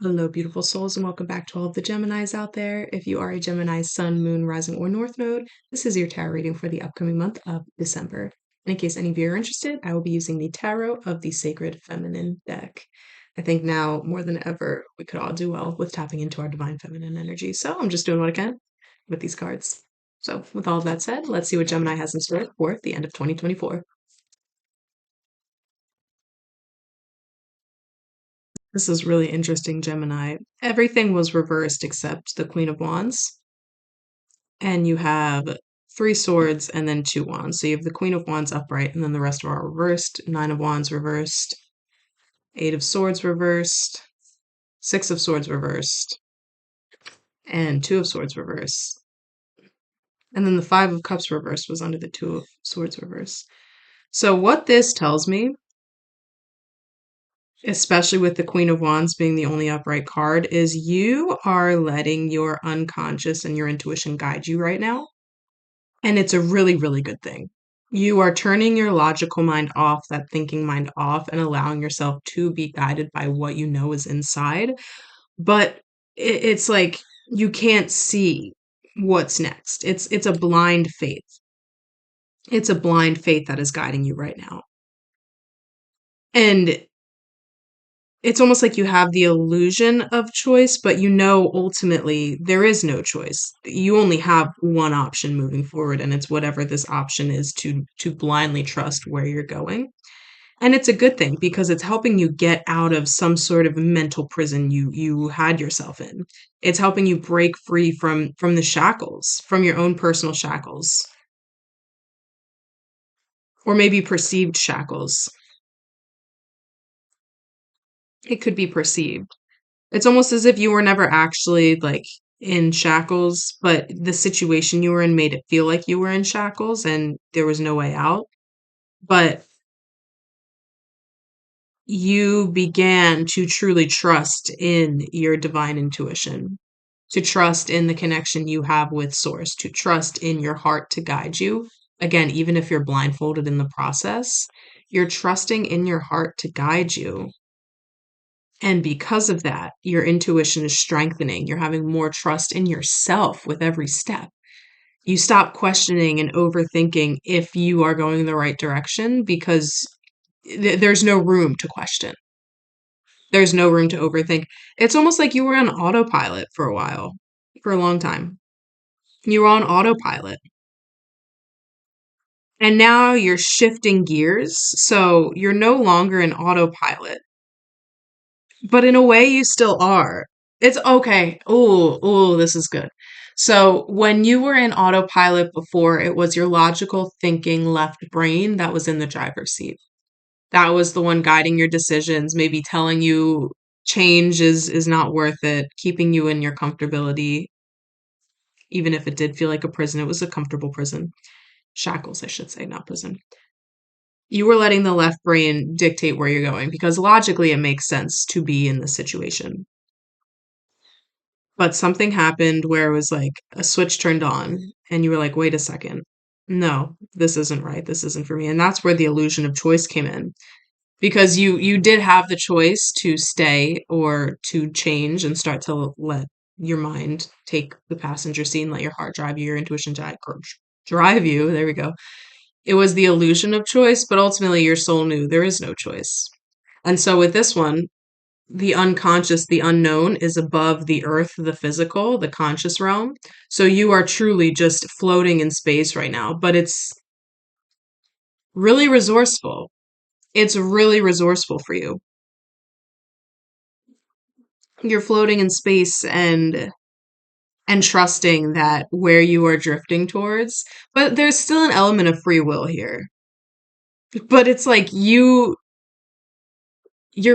Hello, beautiful souls, and welcome back to all of the Geminis out there. If you are a Gemini sun, moon, rising, or north node, this is your tarot reading for the upcoming month of December. And in case any of you are interested, I will be using the Tarot of the Sacred Feminine deck. I think now more than ever, we could all do well with tapping into our divine feminine energy. So I'm just doing what I can with these cards. So, with all of that said, let's see what Gemini has in store for the end of 2024. This is really interesting, Gemini. Everything was reversed except the Queen of Wands. And you have three swords and then two wands. So you have the Queen of Wands upright, and then the rest are reversed. Nine of Wands reversed, Eight of Swords reversed, Six of Swords reversed, and Two of Swords reversed. And then the Five of Cups reversed was under the Two of Swords reversed. So what this tells me, especially with the Queen of Wands being the only upright card, is you are letting your unconscious and your intuition guide you right now. And it's a really, really good thing. You are turning your logical mind off, that thinking mind off, and allowing yourself to be guided by what you know is inside. But it's like you can't see what's next. It's a blind faith. It's a blind faith that is guiding you right now. And it's almost like you have the illusion of choice, but you know ultimately there is no choice. You only have one option moving forward, and it's whatever this option is to blindly trust where you're going. And it's a good thing because it's helping you get out of some sort of mental prison you had yourself in. It's helping you break free from the shackles, from your own personal shackles, or maybe perceived shackles. It could be perceived. It's almost as if you were never actually like in shackles, but the situation you were in made it feel like you were in shackles and there was no way out. But you began to truly trust in your divine intuition, to trust in the connection you have with source, to trust in your heart to guide you. Again, even if you're blindfolded in the process, you're trusting in your heart to guide you. And because of that, your intuition is strengthening. You're having more trust in yourself with every step. You stop questioning and overthinking if you are going in the right direction because there's no room to question. There's no room to overthink. It's almost like you were on autopilot for a while, for a long time. You were on autopilot. And now you're shifting gears. So you're no longer in autopilot. But in a way, you still are. It's okay. Oh, this is good. So when you were in autopilot before, it was your logical thinking left brain that was in the driver's seat. That was the one guiding your decisions, maybe telling you change is not worth it, keeping you in your comfortability, even if it did feel like a prison. It was a comfortable prison. Shackles, I should say, not prison. You were letting the left brain dictate where you're going because logically it makes sense to be in this situation. But something happened where it was like a switch turned on and you were like, wait a second. No, this isn't right. This isn't for me. And that's where the illusion of choice came in because you did have the choice to stay or to change and start to let your mind take the passenger seat and let your heart drive you, your intuition drive you. There we go. It was the illusion of choice, but ultimately your soul knew there is no choice. And so with this one, the unconscious, the unknown is above the earth, the physical, the conscious realm. So you are truly just floating in space right now, but it's really resourceful. It's really resourceful for you. You're floating in space and trusting that where you are drifting towards, but there's still an element of free will here. But it's like your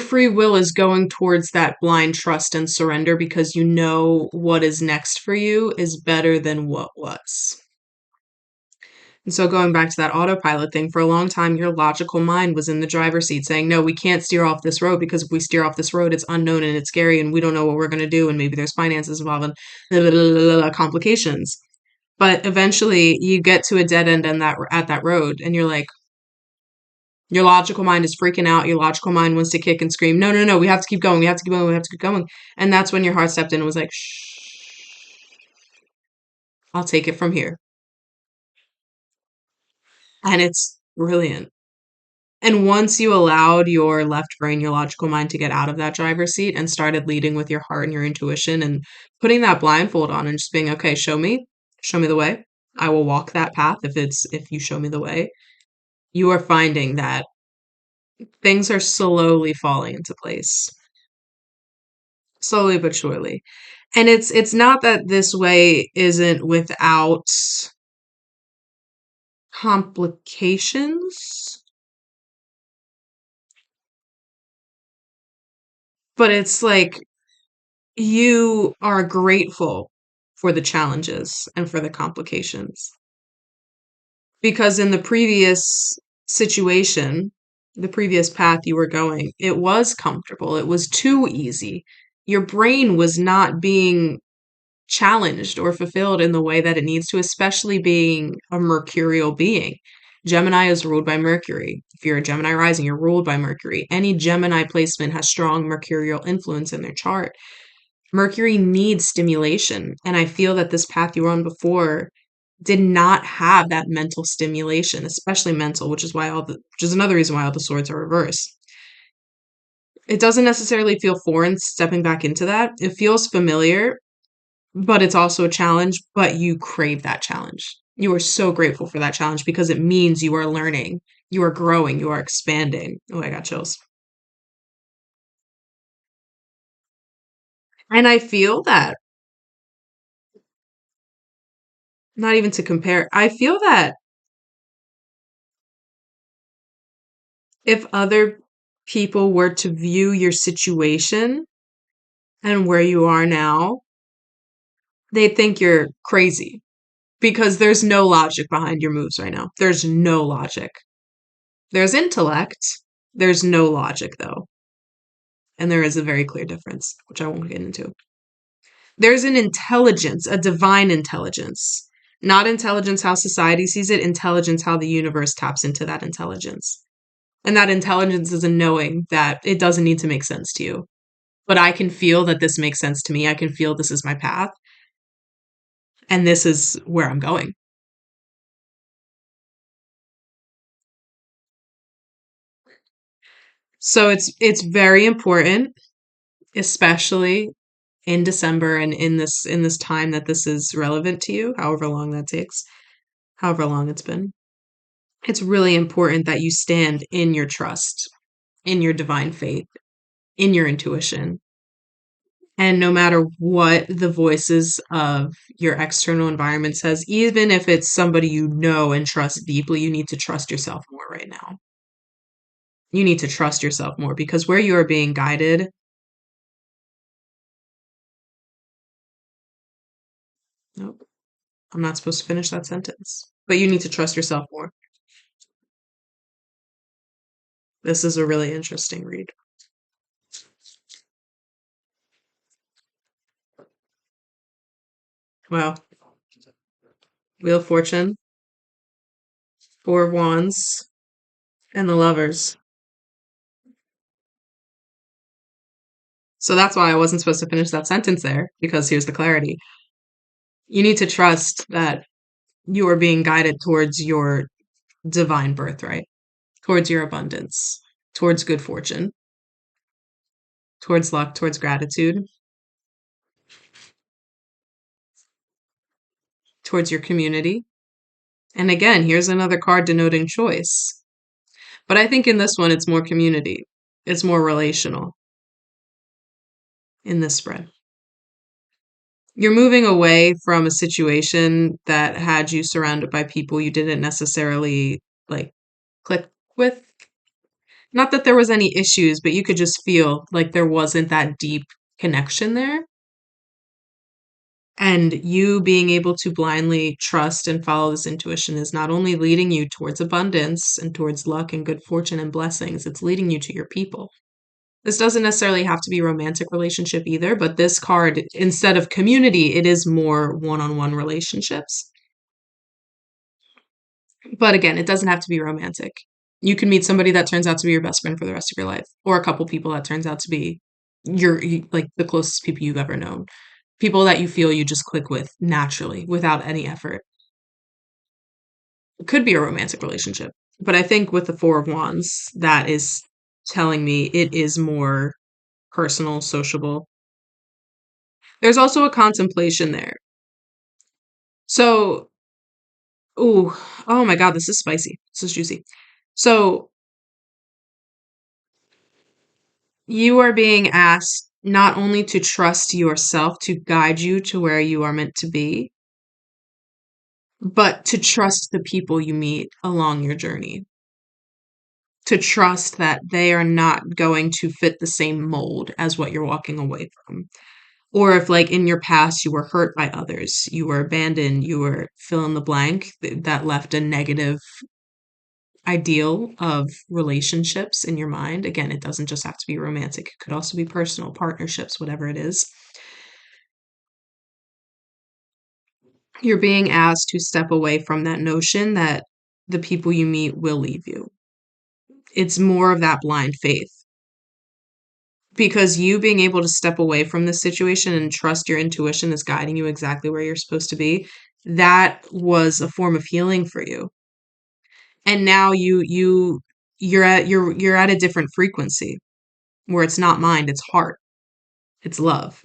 free will is going towards that blind trust and surrender because you know what is next for you is better than what was. And so going back to that autopilot thing, for a long time, your logical mind was in the driver's seat saying, no, we can't steer off this road because if we steer off this road, it's unknown and it's scary and we don't know what we're going to do. And maybe there's finances involved and blah, blah, blah, complications. But eventually you get to a dead end on at that road and you're like, Your logical mind is freaking out. Your logical mind wants to kick and scream, no, no, no, we have to keep going. We have to keep going. We have to keep going. And that's when your heart stepped in and was like, shh, I'll take it from here. And it's brilliant. And once you allowed your left brain, your logical mind to get out of that driver's seat and started leading with your heart and your intuition and putting that blindfold on and just being, okay, show me the way. I will walk that path if you show me the way. You are finding that things are slowly falling into place, slowly but surely. And it's not that this way isn't without complications, but it's like you are grateful for the challenges and for the complications. Because in the previous situation, the previous path you were going, it was comfortable. It was too easy. Your brain was not being challenged or fulfilled in the way that it needs to, especially being a mercurial being. Gemini is ruled by Mercury. If you're a Gemini rising, you're ruled by Mercury. Any Gemini placement has strong mercurial influence in their chart. Mercury needs stimulation. And I feel that this path you were on before did not have that mental stimulation, especially mental, which is another reason why all the swords are reversed. It doesn't necessarily feel foreign stepping back into that. It feels familiar, but it's also a challenge, but you crave that challenge. You are so grateful for that challenge because it means you are learning, you are growing, you are expanding. Oh, I got chills. And I feel that, not even to compare, I feel that if other people were to view your situation and where you are now, they'd think you're crazy because there's no logic behind your moves right now. There's no logic. There's intellect. There's no logic, though. And there is a very clear difference, which I won't get into. There's an intelligence, a divine intelligence, not intelligence how society sees it, intelligence how the universe taps into that intelligence. And that intelligence is a knowing that it doesn't need to make sense to you. But I can feel that this makes sense to me. I can feel this is my path and this is where I'm going. So it's very important, especially in December and in this time that this is relevant to you, however long that takes, however long it's been. It's really important that you stand in your trust, in your divine faith, in your intuition. And no matter what the voices of your external environment says, even if it's somebody you know and trust deeply, you need to trust yourself more right now. You need to trust yourself more because where you are being guided, nope, I'm not supposed to finish that sentence. But you need to trust yourself more. This is a really interesting read. Wow. Wheel of Fortune, Four of Wands, and the Lovers. So that's why I wasn't supposed to finish that sentence there, because here's the clarity. You need to trust that you are being guided towards your divine birthright, towards your abundance, towards good fortune, towards luck, towards gratitude, towards your community. And again, here's another card denoting choice. But I think in this one, it's more community, it's more relational in this spread. You're moving away from a situation that had you surrounded by people you didn't necessarily like click with. Not that there was any issues, but you could just feel like there wasn't that deep connection there. And you being able to blindly trust and follow this intuition is not only leading you towards abundance and towards luck and good fortune and blessings, it's leading you to your people. This doesn't necessarily have to be a romantic relationship either, but this card, instead of community, it is more one-on-one relationships. But again, it doesn't have to be romantic. You can meet somebody that turns out to be your best friend for the rest of your life, or a couple people that turns out to be like the closest people you've ever known. People that you feel you just click with naturally without any effort. It could be a romantic relationship, but I think with the Four of Wands, that is telling me it is more personal, sociable. There's also a contemplation there. So, ooh, oh my God, this is spicy. This is juicy. So, you are being asked not only to trust yourself to guide you to where you are meant to be, but to trust the people you meet along your journey. To trust that they are not going to fit the same mold as what you're walking away from. Or if, like, in your past, you were hurt by others, you were abandoned, you were fill in the blank, that left a negative ideal of relationships in your mind. Again, it doesn't just have to be romantic, it could also be personal, partnerships, whatever it is. You're being asked to step away from that notion that the people you meet will leave you. It's more of that blind faith. Because you being able to step away from this situation and trust your intuition is guiding you exactly where you're supposed to be, that was a form of healing for you. And now you're at a different frequency where it's not mind, it's heart, it's love.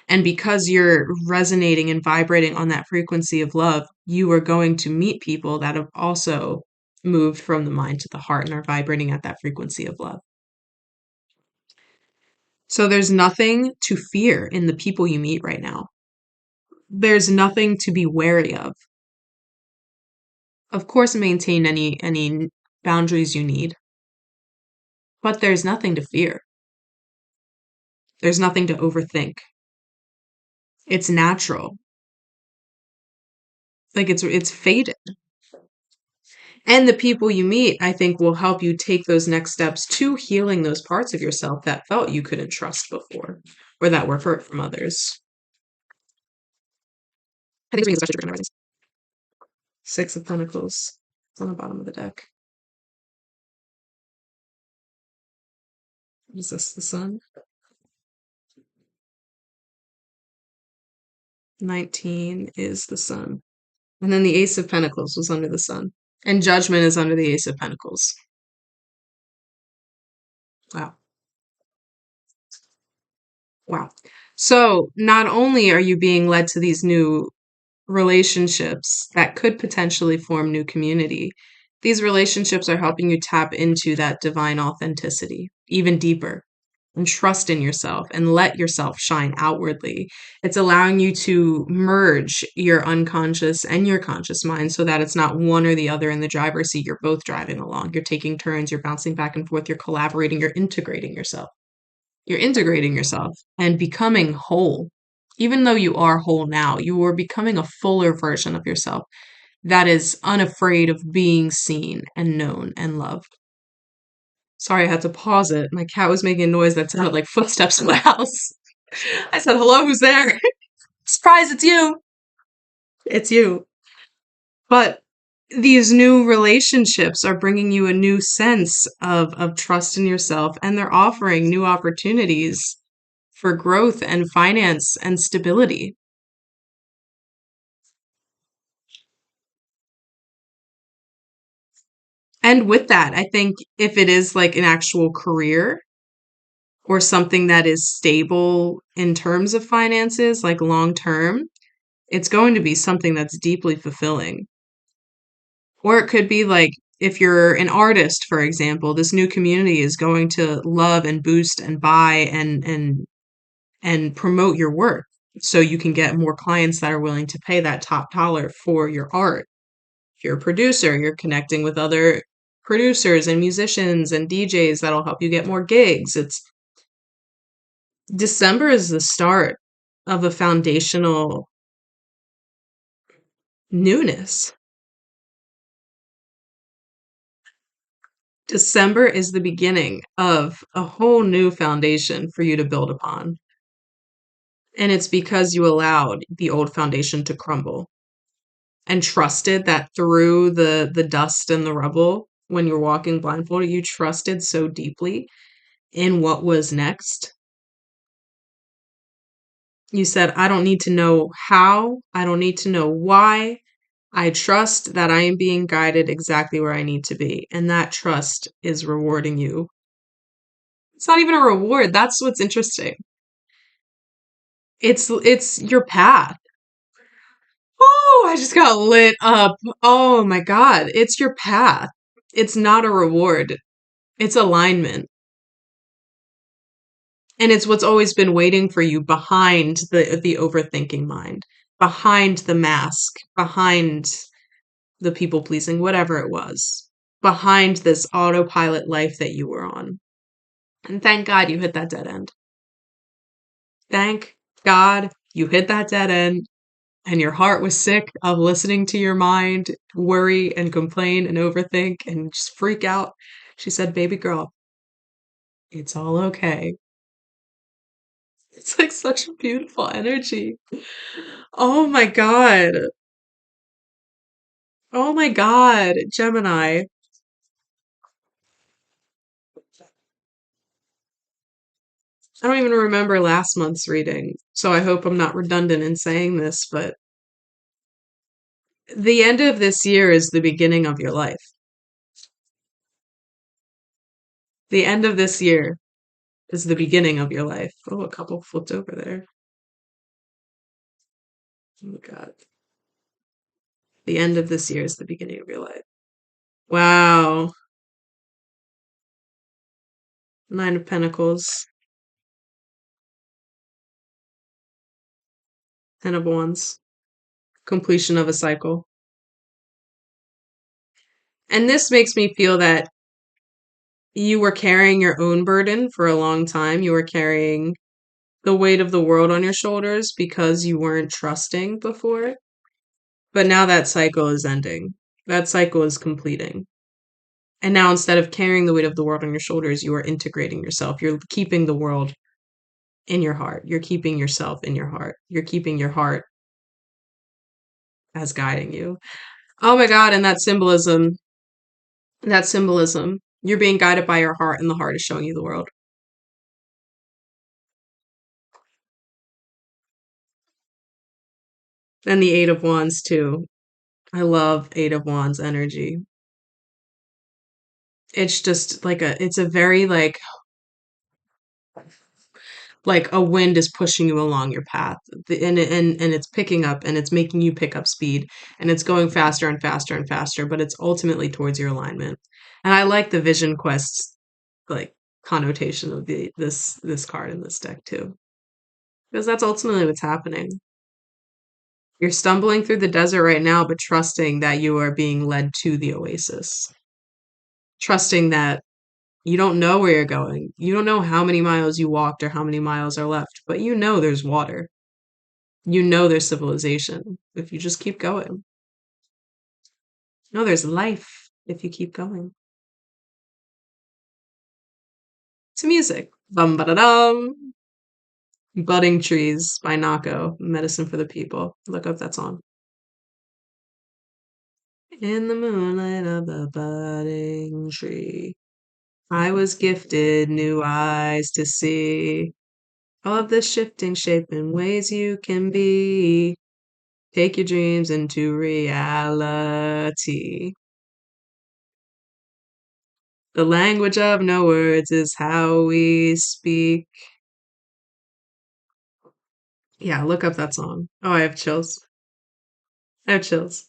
And because you're resonating and vibrating on that frequency of love, you are going to meet people that have also moved from the mind to the heart and are vibrating at that frequency of love. So there's nothing to fear in the people you meet right now. There's nothing to be wary of. Of course, maintain any boundaries you need, but there's nothing to fear. There's nothing to overthink. It's natural. Like it's fated. And the people you meet, I think, will help you take those next steps to healing those parts of yourself that felt you couldn't trust before or that were hurt from others. I think it's especially true for risings. Six of Pentacles. It's on the bottom of the deck. Is this the sun? 19 is the sun. And then the Ace of Pentacles was under the sun. And Judgment is under the Ace of Pentacles. Wow. Wow. So not only are you being led to these new relationships that could potentially form new community, these relationships are helping you tap into that divine authenticity even deeper and trust in yourself and let yourself shine outwardly. It's allowing you to merge your unconscious and your conscious mind so that it's not one or the other in the driver's seat. You're both driving along. You're taking turns. You're bouncing back and forth. You're collaborating. You're integrating yourself. You're integrating yourself and becoming whole. Even though you are whole now, you are becoming a fuller version of yourself that is unafraid of being seen and known and loved. Sorry, I had to pause it. My cat was making a noise that sounded like footsteps in my house. I said, hello, who's there? Surprise, it's you. It's you. But these new relationships are bringing you a new sense of trust in yourself, and they're offering new opportunities for growth and finance and stability. And with that, I think if it is like an actual career or something that is stable in terms of finances, like long term, it's going to be something that's deeply fulfilling. Or it could be like if you're an artist, for example, this new community is going to love and boost and buy and promote your work so you can get more clients that are willing to pay that top dollar for your art. If you're a producer, you're connecting with other producers and musicians and DJs that'll help you get more gigs. It's December is the start of a foundational newness. December is the beginning of a whole new foundation for you to build upon. And it's because you allowed the old foundation to crumble and trusted that through the dust and the rubble, when you're walking blindfolded. You trusted so deeply in what was next. You said, I don't need to know how, I don't need to know why. I trust that I am being guided exactly where I need to be. And that trust is rewarding you. It's not even a reward. That's what's interesting. It's your path. Oh, I just got lit up. Oh my God. It's your path. It's not a reward. It's alignment. And it's what's always been waiting for you behind the overthinking mind, behind the mask, behind the people pleasing, whatever it was, behind this autopilot life that you were on. And thank God you hit that dead end. Thank God you hit that dead end and your heart was sick of listening to your mind worry and complain and overthink and just freak out. She said, baby girl, it's all okay. It's like such a beautiful energy. Oh my God. Oh my God, Gemini. I don't even remember last month's reading, so I hope I'm not redundant in saying this, but the end of this year is the beginning of your life. The end of this year is the beginning of your life. Oh, a couple flipped over there. Oh my God. The end of this year is the beginning of your life. Wow. Nine of Pentacles, Ten of Wands, completion of a cycle. And this makes me feel that you were carrying your own burden for a long time. You were carrying the weight of the world on your shoulders because you weren't trusting before. But now that cycle is ending. That cycle is completing. And now instead of carrying the weight of the world on your shoulders, you are integrating yourself. You're keeping the world in your heart. You're keeping yourself in your heart. You're keeping your heart as guiding you. Oh my God, and that symbolism, you're being guided by your heart and the heart is showing you the world. And the Eight of Wands too. I love Eight of Wands energy. It's just it's a very like a wind is pushing you along your path. And it's picking up and it's making you pick up speed and it's going faster and faster and faster, but it's ultimately towards your alignment. And I like the vision quest like connotation of this card in this deck too. Because that's ultimately what's happening. You're stumbling through the desert right now, but trusting that you are being led to the oasis. Trusting that you don't know where you're going. You don't know how many miles you walked or how many miles are left, but you know there's water. You know there's civilization if you just keep going. No, there's life if you keep going. To music. Bum ba da dum. Budding Trees by Nako. Medicine for the People. Look up that song. In the moonlight of the budding tree, I was gifted new eyes to see all of the shifting shape and ways you can be. Take your dreams into reality. The language of no words is how we speak. Yeah, look up that song. Oh, I have chills. I have chills.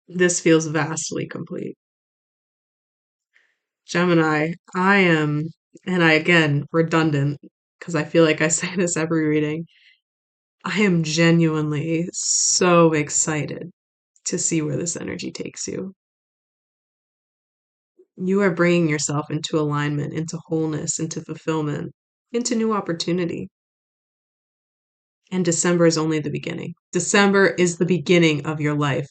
This feels vastly complete. Gemini, I am, and I again, redundant, because I feel like I say this every reading. I am genuinely so excited to see where this energy takes you. You are bringing yourself into alignment, into wholeness, into fulfillment, into new opportunity. And December is only the beginning. December is the beginning of your life.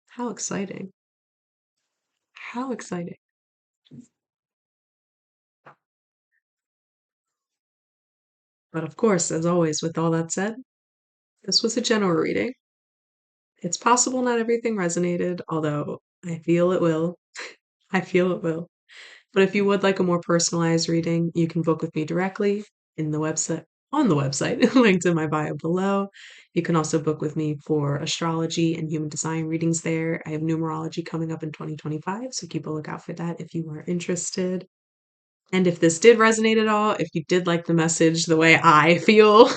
How exciting. How exciting. But of course, as always, with all that said, this was a general reading. It's possible not everything resonated, although I feel it will. I feel it will. But if you would like a more personalized reading, you can book with me directly in the website on the website linked in my bio below. You can also book with me for astrology and human design readings there. I have numerology coming up in 2025, so keep a lookout for that if you are interested. And if this did resonate at all, if you did like the message the way I feel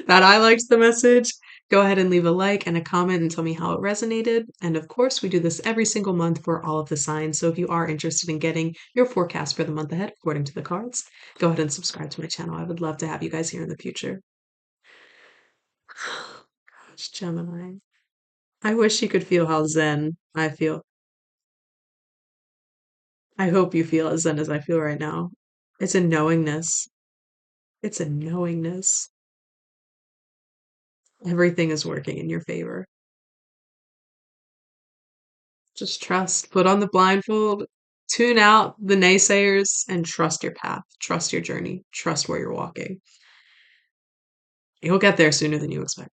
that I liked the message, go ahead and leave a like and a comment and tell me how it resonated. And of course, we do this every single month for all of the signs. So if you are interested in getting your forecast for the month ahead according to the cards, go ahead and subscribe to my channel. I would love to have you guys here in the future. Gosh, Gemini. I wish you could feel how zen I feel. I hope you feel as zen as I feel right now. It's a knowingness. It's a knowingness. Everything is working in your favor. Just trust. Put on the blindfold, tune out the naysayers, and trust your path. Trust your journey. Trust where you're walking. You'll get there sooner than you expect.